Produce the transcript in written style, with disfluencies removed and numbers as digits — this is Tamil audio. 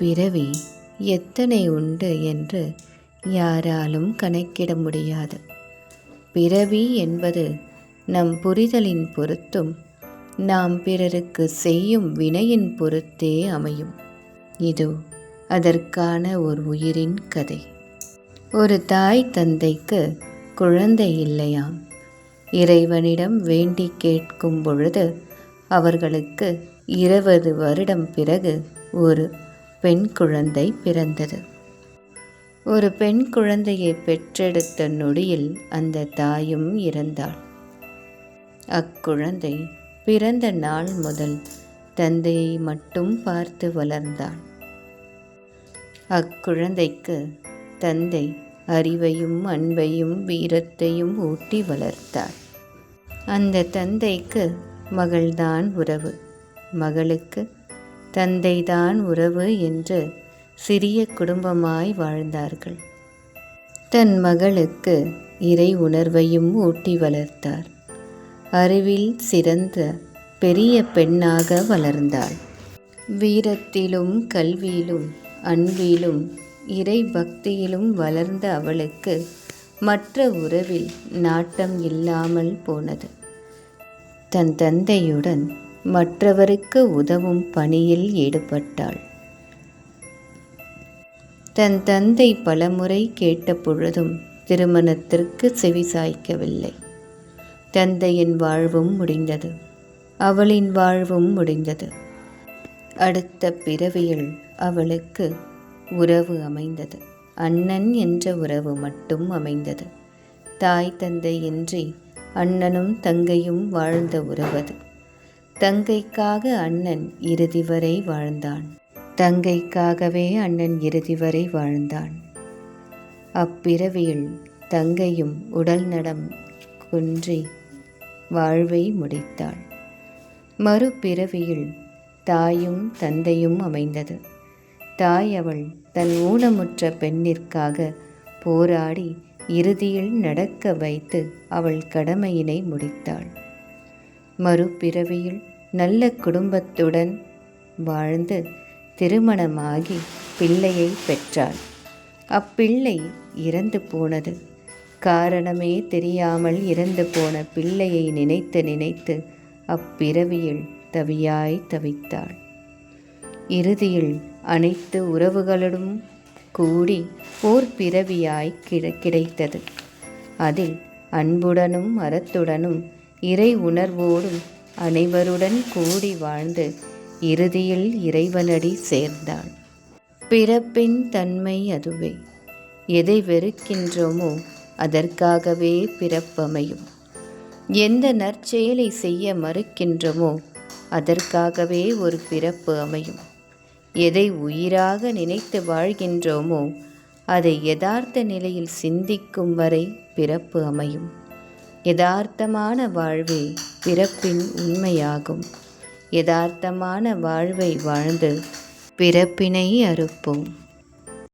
பிறவி எத்தனை உண்டு என்று யாராலும் கணக்கிட முடியாது. பிறவி என்பது நம் புரிதலின் பொருத்தும் நாம் பிறருக்கு செய்யும் வினையின் பொறுத்தே அமையும். இதோ அதற்கான ஒரு உயிரின் கதை. ஒரு தாய் தந்தைக்கு குழந்தை இல்லையாம். இறைவனிடம் வேண்டி கேட்கும் பொழுது அவர்களுக்கு 20 வருடம் பிறகு ஒரு பெண் குழந்தை பிறந்தது. ஒரு பெண் குழந்தையை பெற்றெடுத்த நொடியில் அந்த தாயும் இறந்தாள். அக்குழந்தை பிறந்த நாள் முதல் தந்தையை மட்டும் பார்த்து வளர்ந்தாள். அக்குழந்தைக்கு தந்தை அறிவையும் அன்பையும் வீரத்தையும் ஊட்டி வளர்த்தார். அந்த தந்தைக்கு மகள்தான் உறவு, மகளுக்கு தந்தைதான் உறவு என்று சிறிய குடும்பமாய் வாழ்ந்தார்கள். தன் மகளுக்கு இறை உணர்வையும் ஊட்டி வளர்த்தார். அறிவில் சிறந்த பெரிய பெண்ணாக வளர்ந்தாள். வீரத்திலும் கல்வியிலும் அன்பிலும் இறை பக்தியிலும் வளர்ந்த அவளுக்கு மற்ற உறவில் நாட்டம் இல்லாமல் போனது. தன் தந்தையுடன் மற்றவருக்கு உதவும் பணியில் ஈடுபட்டாள். தன் தந்தை பலமுறை கேட்ட பொழுதும் திருமணத்திற்கு செவிசாய்க்கவில்லை. தந்தையின் வாழ்வும் முடிந்தது, அவளின் வாழ்வும் முடிந்தது. அடுத்த பிறவியில் அவளுக்கு உறவு அமைந்தது. அண்ணன் என்ற உறவு மட்டும் அமைந்தது. தாய் தந்தை இன்றி அண்ணனும் தங்கையும் வாழ்ந்த உறவது. தங்கைக்காக அண்ணன் இறுதி வரை வாழ்ந்தான். தங்கைக்காகவே அண்ணன் இறுதி வரை வாழ்ந்தான். அப்பிறவியில் தங்கையும் உடல் நலம் குன்றி வாழ்வை முடித்தாள். மறுபிறவியில் தாயும் தந்தையும் அமைந்தது. தாய் அவள் தன் ஊனமுற்ற பெண்ணிற்காக போராடி இறுதியில் நடக்க வைத்து அவள் கடமையினை முடித்தாள். மறுபிறவியில் நல்ல குடும்பத்துடன் வாழ்ந்து திருமணமாகி பிள்ளையை பெற்றாள். அப்பிள்ளை இறந்து போனது. காரணமே தெரியாமல் இறந்து போன பிள்ளையை நினைத்து நினைத்து அப்பிறவியில் தவியாய் தவித்தாள். இறுதியில் அனைத்து உறவுகளுடன் கூடி ஓர் பிறவியாய் கிடைத்தது. அதில் அன்புடனும் அறத்துடனும் இறை உணர்வோடும் அனைவருடன் கூடி வாழ்ந்து இறுதியில் இறைவனடி சேர்ந்தாள். பிறப்பின் தன்மை அதுவே. எதை வெறுக்கின்றோமோ அதற்காகவே பிறப்பமையும். எந்த நற்செயலை செய்ய மறுக்கின்றோமோ அதற்காகவே ஒரு பிறப்பு அமையும். எதை உயிராக நினைத்து வாழ்கின்றோமோ அதை யதார்த்த நிலையில் சிந்திக்கும் வரை பிறப்பு அமையும். யதார்த்தமான வாழ்வே பிறப்பின் உண்மையாகும். யதார்த்தமான வாழ்வை வாழ்ந்து பிறப்பினை அறுப்போம்.